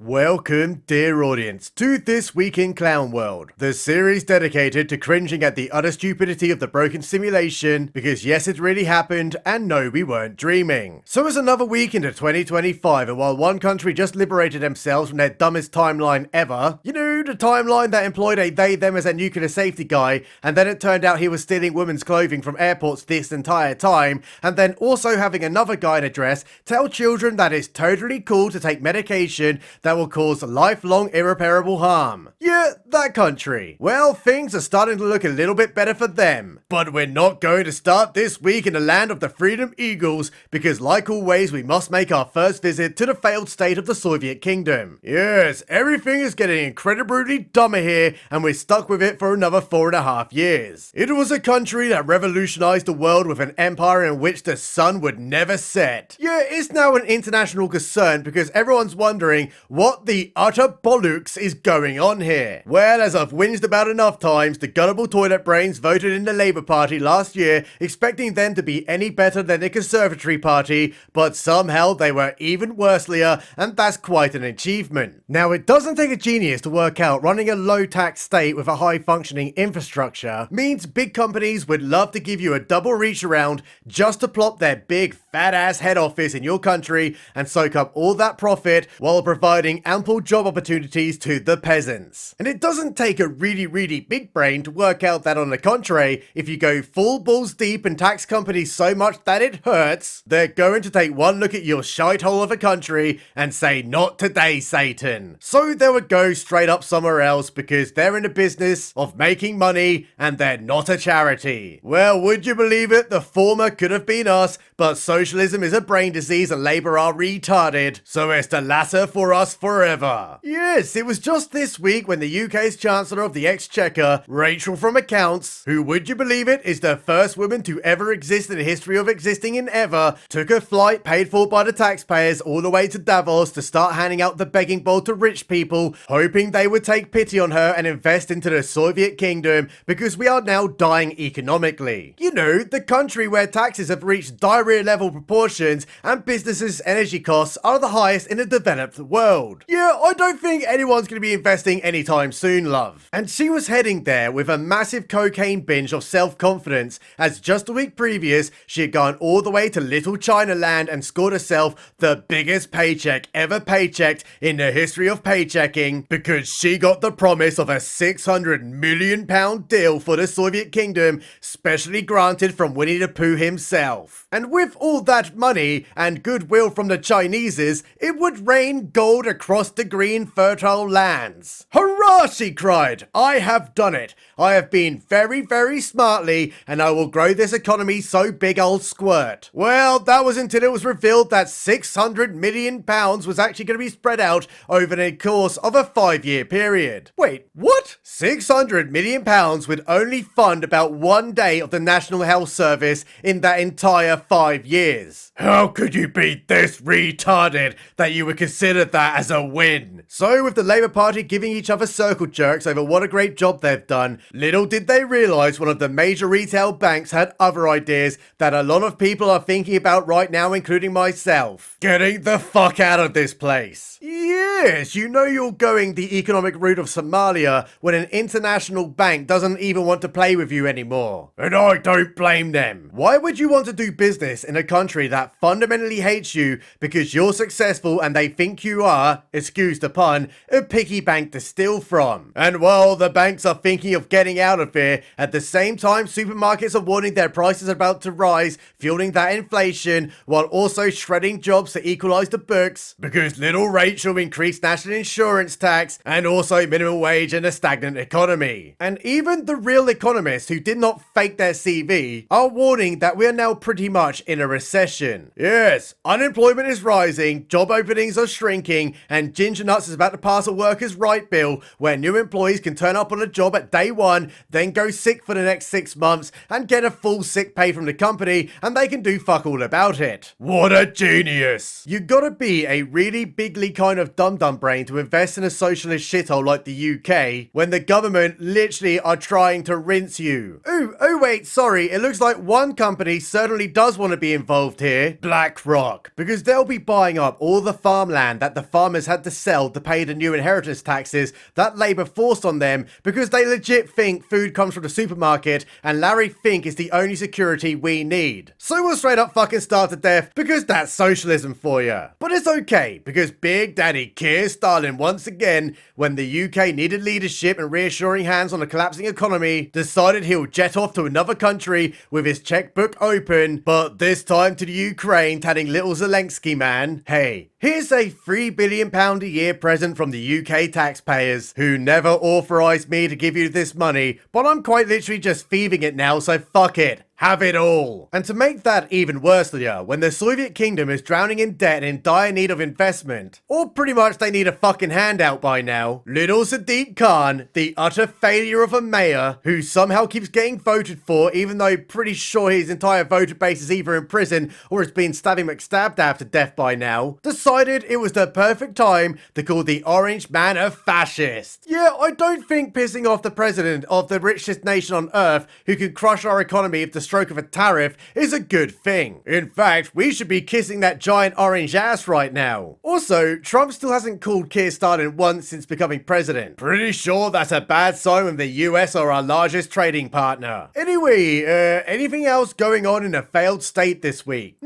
Welcome, dear audience, to This Week in Clown World, the series dedicated to cringing at the utter stupidity of the broken simulation, because yes, it really happened, and no, we weren't dreaming. So it's another week into 2025, and while one country just liberated themselves from their dumbest timeline ever, you know, the timeline that employed a they-them as a nuclear safety guy, and then it turned out he was stealing women's clothing from airports this entire time, and then also having another guy in a dress tell children that it's totally cool to take medication that will cause lifelong irreparable harm. Yeah, that country. Well, things are starting to look a little bit better for them. But we're not going to start this week in the land of the Freedom Eagles, because like always, we must make our first visit to the failed state of the Soviet Kingdom. Yes, everything is getting incredibly dumber here, and we're stuck with it for another 4.5 years. It was a country that revolutionized the world with an empire in which the sun would never set. Yeah, it's now an international concern because everyone's wondering what the utter bollocks is going on here. Well, as I've whinged about enough times, the gullible toilet brains voted in the Labour Party last year, expecting them to be any better than the Conservatory Party, but somehow they were even worselier, and that's quite an achievement. Now, it doesn't take a genius to work out running a low-tax state with a high-functioning infrastructure means big companies would love to give you a double reach around just to plop their big fat-ass head office in your country and soak up all that profit while providing ample job opportunities to the peasants. And it doesn't take a really big brain to work out that on the contrary, if you go full balls deep and tax companies so much that it hurts, they're going to take one look at your shithole of a country and say, "Not today, Satan." So they would go straight up somewhere else because they're in the business of making money and they're not a charity. Well, would you believe it? The former could have been us, but socialism is a brain disease and Labour are retarded, so it's the latter for us forever. Yes, it was just this week when the UK's Chancellor of the Exchequer, Rachel from Accounts, who, would you believe it, is the first woman to ever exist in the history of existing in ever, took a flight paid for by the taxpayers all the way to Davos to start handing out the begging bowl to rich people, hoping they would take pity on her and invest into the Soviet Kingdom because we are now dying economically. You know, the country where taxes have reached diarrhea level proportions and businesses' energy costs are the highest in the developed world. Yeah, I don't think anyone's going to be investing anytime soon, love. And she was heading there with a massive cocaine binge of self-confidence, as just a week previous, she had gone all the way to Little China Land and scored herself the biggest paycheck ever paychecked in the history of paychecking, because she got the promise of a £600 million deal for the Soviet Kingdom, specially granted from Winnie the Pooh himself. And with all that money and goodwill from the Chineses, it would rain gold across the green fertile lands. "Hurrah!" she cried. "I have done it. I have been very smartly, and I will grow this economy so big I'll squirt." Well, that was until it was revealed that £600 million was actually going to be spread out over the course of a 5-year period. Wait, what? £600 million would only fund about 1 day of the National Health Service in that entire 5 years. How could you be this retarded that you would consider that as a win? So with the Labour Party giving each other circle jerks over what a great job they've done, little did they realise one of the major retail banks had other ideas that a lot of people are thinking about right now, including myself. Getting the fuck out of this place. Yes, you know you're going the economic route of Somalia when an international bank doesn't even want to play with you anymore. And I don't blame them. Why would you want to do business in a country that fundamentally hates you because you're successful and they think you are, excuse the pun, a piggy bank to steal from? And while the banks are thinking of getting out of here, at the same time supermarkets are warning their prices are about to rise, fueling that inflation, while also shredding jobs to equalise the books, because little Rachel increased national insurance tax and also minimum wage in a stagnant economy. And even the real economists who did not fake their CV are warning that we are now pretty much in a recession. Yes, unemployment is rising, job openings are shrinking, and Ginger Nuts is about to pass a workers' right bill where new employees can turn up on a job at day one, then go sick for the next 6 months and get a full sick pay from the company, and they can do fuck all about it. What a genius! You gotta be a really bigly kind of dum-dum brain to invest in a socialist shithole like the UK when the government literally are trying to rinse you. Oh wait, sorry, it looks like one company certainly does want to be involved here. BlackRock. Because they'll be buying up all the farmland that the farmers had to sell to pay the new inheritance taxes that Labour forced on them because they legit think food comes from the supermarket and Larry Fink is the only security we need. So we'll straight up fucking starve to death because that's socialism for you. But it's okay because Big Daddy Keir Starmer once again, when the UK needed leadership and reassuring hands on a collapsing economy, decided he'll jet off to another country with his checkbook open, but this time to the Ukraine, telling little Zelensky man, hey, here's a £3 billion a year present from the UK taxpayers, who never authorised me to give you this money, but I'm quite literally just thieving it now, so fuck it. Have it all. And to make that even worse, when the Soviet kingdom is drowning in debt and in dire need of investment, or pretty much they need a fucking handout by now, little Sadiq Khan, the utter failure of a mayor who somehow keeps getting voted for even though pretty sure his entire voter base is either in prison or has been stabbing McStabdab to death by now, decided it was the perfect time to call the Orange Man a fascist. Yeah, I don't think pissing off the president of the richest nation on earth who can crush our economy if the stroke of a tariff is a good thing. In fact, we should be kissing that giant orange ass right now. Also, Trump still hasn't called Keir Starmer once since becoming president. Pretty sure that's a bad sign when the US are our largest trading partner. Anyway, anything else going on in a failed state this week?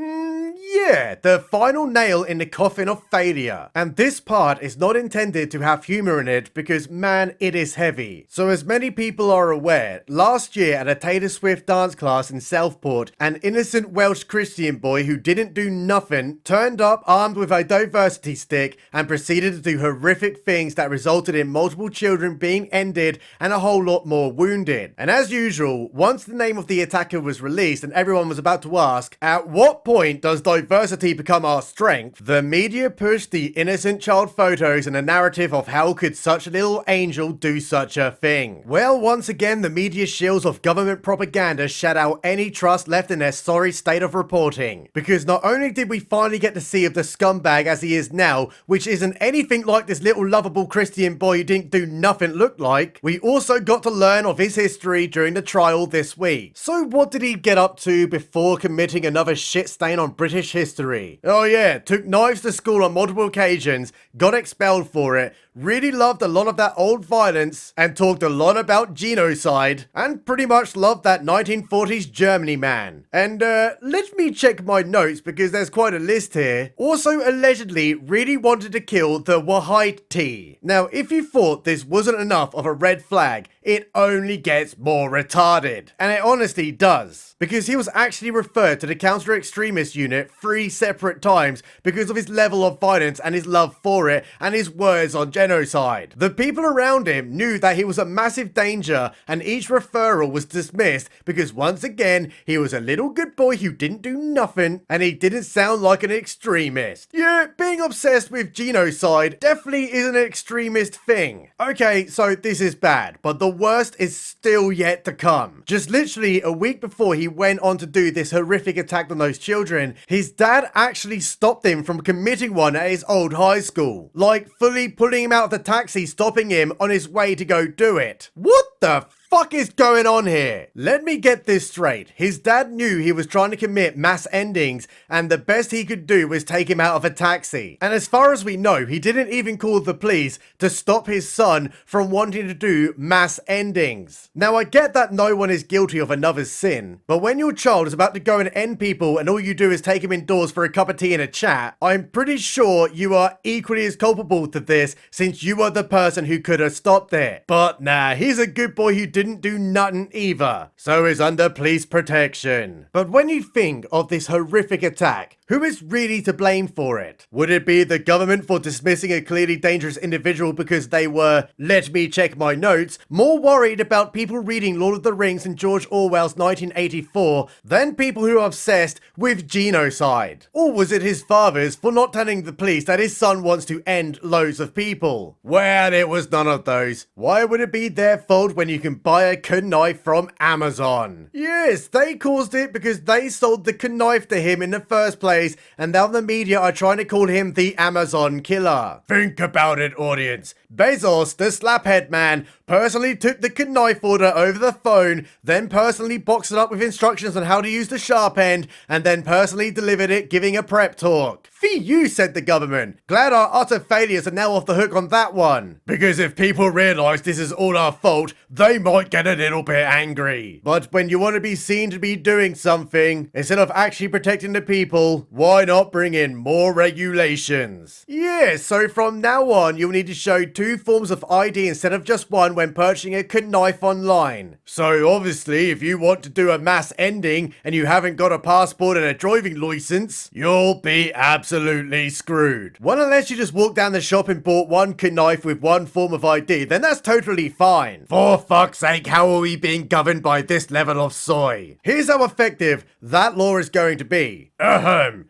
Yeah, the final nail in the coffin of failure. And this part is not intended to have humor in it because, man, it is heavy. So as many people are aware, last year at a Taylor Swift dance class in Southport, an innocent Welsh Christian boy who didn't do nothing turned up armed with a diversity stick and proceeded to do horrific things that resulted in multiple children being ended and a whole lot more wounded. And as usual, once the name of the attacker was released and everyone was about to ask, at what point does diversity become our strength, the media pushed the innocent child photos and a narrative of how could such a little angel do such a thing. Well, once again, the media shields of government propaganda shut out any trust left in their sorry state of reporting. Because not only did we finally get to see of the scumbag as he is now, which isn't anything like this little lovable Christian boy who didn't do nothing look like, we also got to learn of his history during the trial this week. So what did he get up to before committing another shit stain on British history? Oh yeah, took knives to school on multiple occasions, got expelled for it, really loved a lot of that old violence, and talked a lot about genocide, and pretty much loved that 1940s Germany man. And let me check my notes because there's quite a list here. Also allegedly really wanted to kill the Wahite. Now if you thought this wasn't enough of a red flag, it only gets more retarded. And it honestly does. Because he was actually referred to the counter-extremist unit 3 separate times because of his level of violence and his love for it and his words on genocide. The people around him knew that he was a massive danger and each referral was dismissed because once again, he was a little good boy who didn't do nothing and he didn't sound like an extremist. Yeah, being obsessed with genocide definitely is an extremist thing. Okay, so this is bad, but the worst is still yet to come. Just literally a week before he went on to do this horrific attack on those children, his dad actually stopped him from committing one at his old high school. Like fully pulling him out of the taxi, stopping him on his way to go do it. What the fuck is going on here? Let me get this straight. His dad knew he was trying to commit mass endings and the best he could do was take him out of a taxi. And as far as we know, he didn't even call the police to stop his son from wanting to do mass endings. Now I get that no one is guilty of another's sin, but when your child is about to go and end people and all you do is take him indoors for a cup of tea and a chat, I'm pretty sure you are equally as culpable to this since you are the person who could have stopped it. But nah, he's a good boy who didn't do nothing either, so is under police protection. But when you think of this horrific attack, who is really to blame for it? Would it be the government for dismissing a clearly dangerous individual because they were, let me check my notes, more worried about people reading Lord of the Rings and George Orwell's 1984 than people who are obsessed with genocide? Or was it his father's for not telling the police that his son wants to end loads of people? Well, it was none of those. Why would it be their fault when you can buy a knife from Amazon? Yes, they caused it because they sold the knife to him in the first place, and now the media are trying to call him the Amazon killer. Think about it, audience. Bezos, the slaphead man, personally took the knife order over the phone, then personally boxed it up with instructions on how to use the sharp end, and then personally delivered it giving a prep talk. Fee you, said the government. Glad our utter failures are now off the hook on that one. Because if people realise this is all our fault, they might get a little bit angry. But when you want to be seen to be doing something, instead of actually protecting the people, why not bring in more regulations? Yeah, so from now on, you'll need to show 2 forms of ID instead of just one when purchasing a knife online. So obviously, if you want to do a mass ending and you haven't got a passport and a driving license, you'll be absolutely screwed. Well, unless you just walked down the shop and bought one knife with one form of ID, then that's totally fine. For fuck's sake, how are we being governed by this level of soy? Here's how effective that law is going to be.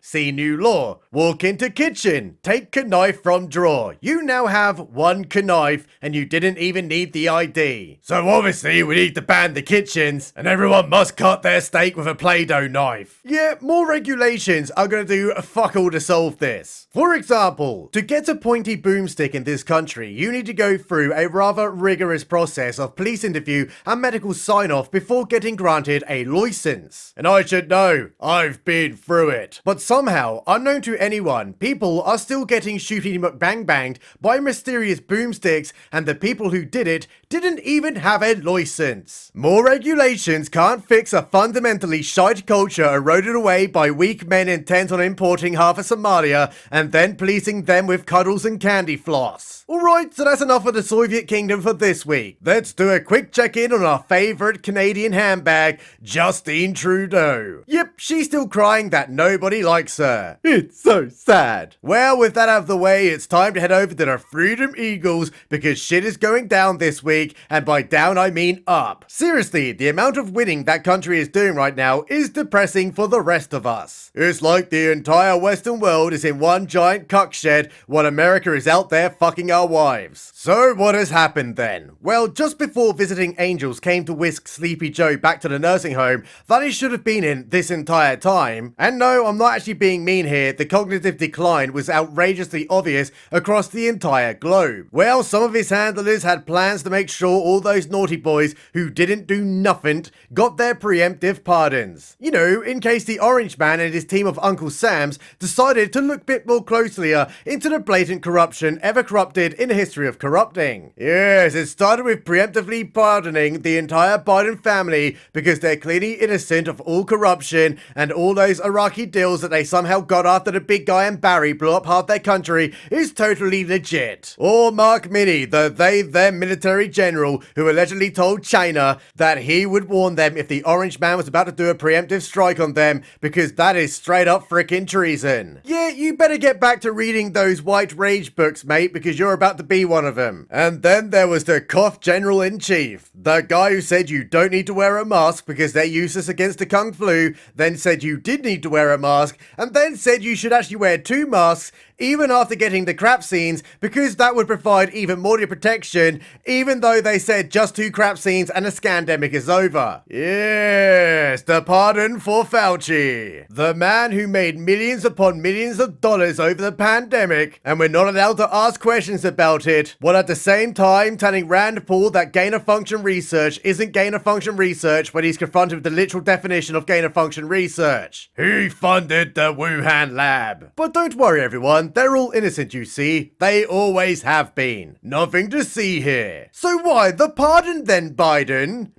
See new law. Walk into kitchen. Take knife from drawer. You now have one knife and you didn't even need the ID. So obviously we need to ban the kitchens and everyone must cut their steak with a Play-Doh knife. Yeah, more regulations are going to do fuck all to solve this. For example, to get a pointy boomstick in this country, you need to go through a rather rigorous process of police interview and medical sign-off before getting granted a license. And I should know, I've been through it. But somehow, unknown to anyone, people are still getting shooty mukbang-banged by mysterious boomsticks, and the people who did it didn't even have a license. More regulations can't fix a fundamentally shite culture eroded away by weak men intent on importing half of Somalia and then policing them with cuddles and candy floss. Alright, so that's enough of the Soviet Kingdom for this week. Let's do a quick check-in on our favourite Canadian handbag, Justine Trudeau. Yep, she's still crying that nobody likes her. It's so sad. Well, with that out of the way, it's time to head over to the Freedom Eagles because shit is going down this week, and by down I mean up. Seriously, the amount of winning that country is doing right now is depressing for the rest of us. It's like the entire Western world is in one giant cuck shed while America is out there fucking our wives. So what has happened then? Well, just before Visiting Angels came to whisk Sleepy Joe back to the nursing home that he should have been in this entire time, and no, I'm not actually being mean here, the cognitive decline was outrageously obvious across the entire globe. Well, some of his handlers had plans to make sure all those naughty boys who didn't do nothing got their preemptive pardons. You know, in case the Orange Man and his team of Uncle Sams decided to look a bit more closely into the blatant corruption ever corrupted in the history of corrupting. Yes, it started with preemptively pardoning the entire Biden family because they're clearly innocent of all corruption, and all those Iraqi deals that they somehow got after the big guy and Barry blew up half their country is totally legit. Or Mark Milley, their military general who allegedly told China that he would warn them if the Orange Man was about to do a preemptive strike on them because that is straight up frickin' treason. Yeah, you better get back to reading those white rage books, mate, because you're about to be one of them. And then there was the Cough General-in-Chief, the guy who said you don't need to wear a mask because they're useless against the Kung Flu, then said you did need to wear a mask, and then said you should actually wear 2 masks even after getting the crap scenes because that would provide even more protection, even though they said just 2 crap scenes and the scandemic is over. Yes, the pardon for Fauci, the man who made millions upon millions of dollars over the pandemic, and we're not allowed to ask questions about it, while at the same time telling Rand Paul that gain-of-function research isn't gain-of-function research when he's confronted with the literal definition of gain-of-function research. He funded the Wuhan lab. But don't worry everyone, they're all innocent, you see. They always have been. Nothing to see here. So why the pardon then, Biden?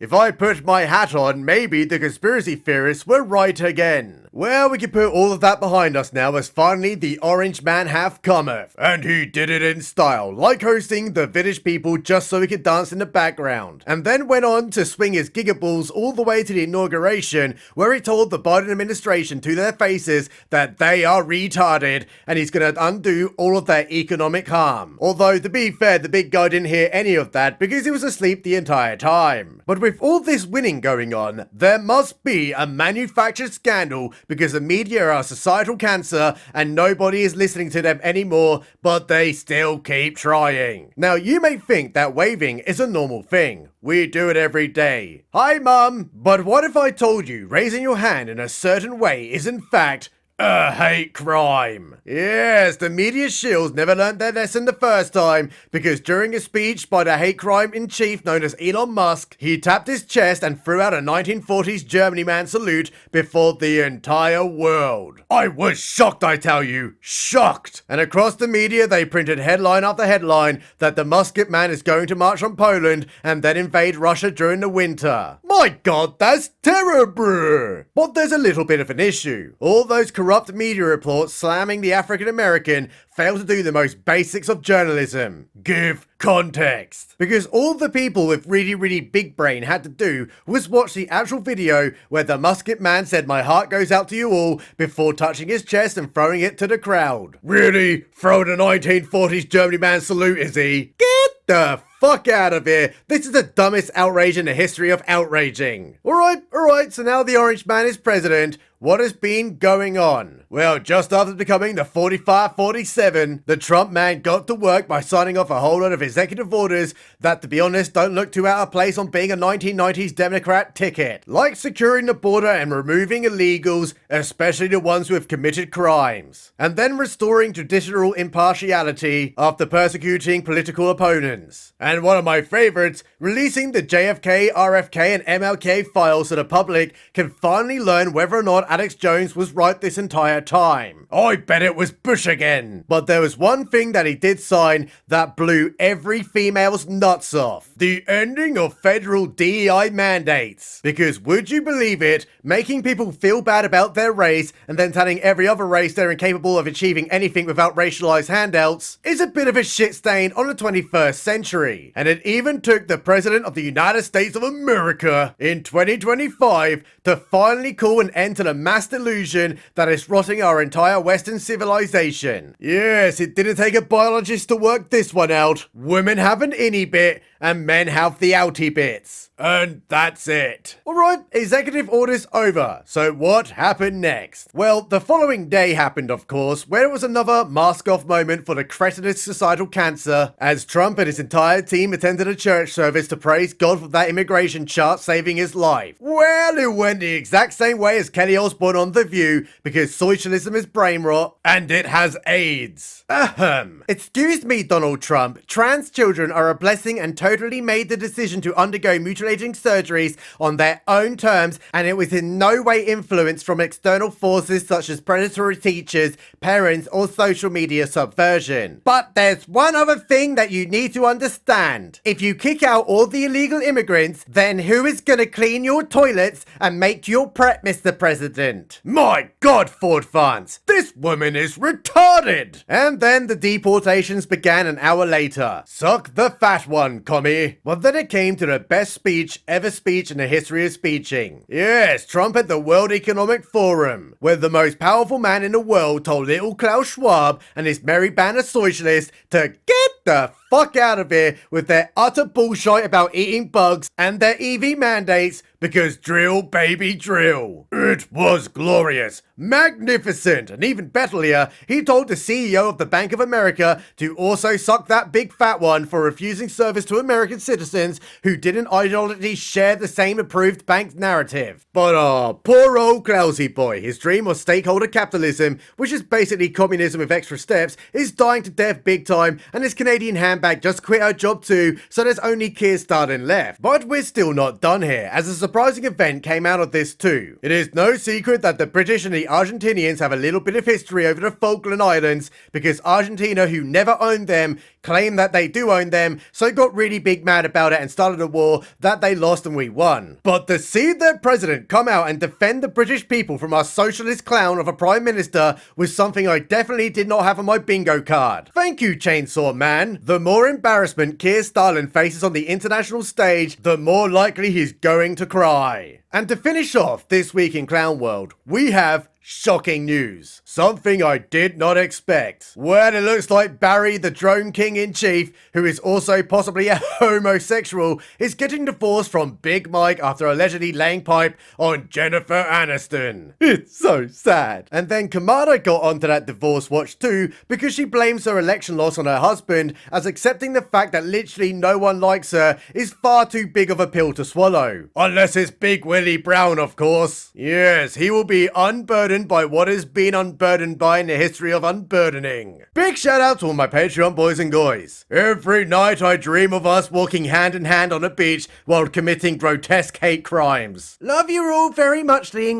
If I put my hat on, maybe the conspiracy theorists were right again. Well, we can put all of that behind us now as finally the Orange Man have cometh. And he did it in style, like hosting the village people just so he could dance in the background. And then went on to swing his gigaballs all the way to the inauguration, where he told the Biden administration to their faces that they are retarded and he's gonna undo all of their economic harm. Although, to be fair, the big guy didn't hear any of that because he was asleep the entire time. But with all this winning going on, there must be a manufactured scandal because the media are a societal cancer and nobody is listening to them anymore, but they still keep trying. Now, you may think that waving is a normal thing. We do it every day. Hi, Mum! But what if I told you raising your hand in a certain way is in fact a hate crime. Yes, the media shills never learned their lesson the first time, because during a speech by the hate crime in chief known as Elon Musk, he tapped his chest and threw out a 1940s Germany man salute before the entire world. I was shocked, I tell you, shocked. And across the media they printed headline after headline that the musket man is going to march on Poland and then invade Russia during the winter. My god, that's terrible! But there's a little bit of an issue. All those corrupt media reports slamming the African American fail to do the most basics of journalism. Give context. Because all the people with really big brain had to do was watch the actual video where the musket man said "my heart goes out to you all" before touching his chest and throwing it to the crowd. Really? Throwing a 1940s Germany man salute, is he? Get the fuck out of here. This is the dumbest outrage in the history of outraging. Alright, so now the orange man is president. What has been going on? Well, just after becoming the 45-47, the Trump man got to work by signing off a whole lot of executive orders that, to be honest, don't look too out of place on being a 1990s Democrat ticket. Like securing the border and removing illegals, especially the ones who have committed crimes. And then restoring traditional impartiality after persecuting political opponents. And one of my favorites, releasing the JFK, RFK, and MLK files so the public can finally learn whether or not Alex Jones was right this entire time. I bet it was Bush again. But there was one thing that he did sign that blew every female's nuts off. The ending of federal DEI mandates. Because would you believe it, making people feel bad about their race and then telling every other race they're incapable of achieving anything without racialized handouts is a bit of a shit stain on the 21st century. And it even took the President of the United States of America in 2025 to finally call an end to the mass delusion that is rotting our entire Western civilization. Yes, it didn't take a biologist to work this one out. Women have an innie bit and men have the outie bits. And that's it. Alright, executive orders over. So what happened next? Well, the following day happened, of course, where it was another mask-off moment for the cretinous societal cancer, as Trump and his entire team attended a church service to praise God for that immigration chart saving his life. Well, it went the exact same way as Kelly Osbourne on The View, because socialism is brain rot, and it has AIDS. Ahem. Excuse me, Donald Trump. Trans children are a blessing and totally made the decision to undergo mutilating surgeries on their own terms, and it was in no way influenced from external forces such as predatory teachers, parents, or social media subversion. But there's one other thing that you need to understand. If you kick out all the illegal immigrants, then who is gonna clean your toilets and make your prep, Mr. President? My God, Ford fans, this woman is retarded! And then the deportations began an hour later. Suck the fat one, commie. But then it came to the best speech in the history of speeching. Yes, Trump at the World Economic Forum, where the most powerful man in the world told little Klaus Schwab and his merry band of socialists to get the fuck out of here with their utter bullshit about eating bugs and their EV mandates, because drill, baby, drill. It was glorious, magnificent, and even better, he told the CEO of the Bank of America to also suck that big fat one for refusing service to American citizens who didn't ideologically share the same approved bank narrative. But poor old Klausy boy, his dream of stakeholder capitalism, which is basically communism with extra steps, is dying to death big time, and his Canadian handbag just quit her job too, so there's only Keir Starmer left. But we're still not done here, as a surprising event came out of this too. It is no secret that the British and the Argentinians have a little bit of history over the Falkland Islands, because Argentina, who never owned them, claimed that they do own them, so got really big mad about it and started a war that they lost and we won. But to see their president come out and defend the British people from our socialist clown of a prime minister was something I definitely did not have on my bingo card. Thank you, Chainsaw Man. The more embarrassment Keir Starmer faces on the international stage, the more likely he's going to cry. And to finish off this week in Clown World, we have shocking news. Something I did not expect. Well, it looks like Barry, the drone king in chief, who is also possibly a homosexual, is getting divorced from Big Mike after allegedly laying pipe on Jennifer Aniston. It's so sad. And then Kamala got onto that divorce watch too, because she blames her election loss on her husband, as accepting the fact that literally no one likes her is far too big of a pill to swallow. Unless it's Big Willie Brown, of course. Yes, he will be unburdened unburdened by what has been unburdened by in the history of unburdening. Big shout out to all my Patreon boys and guys. Every night I dream of us walking hand in hand on a beach while committing grotesque hate crimes. Love you all very much, Lee.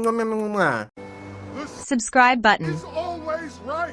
Subscribe button. Always right.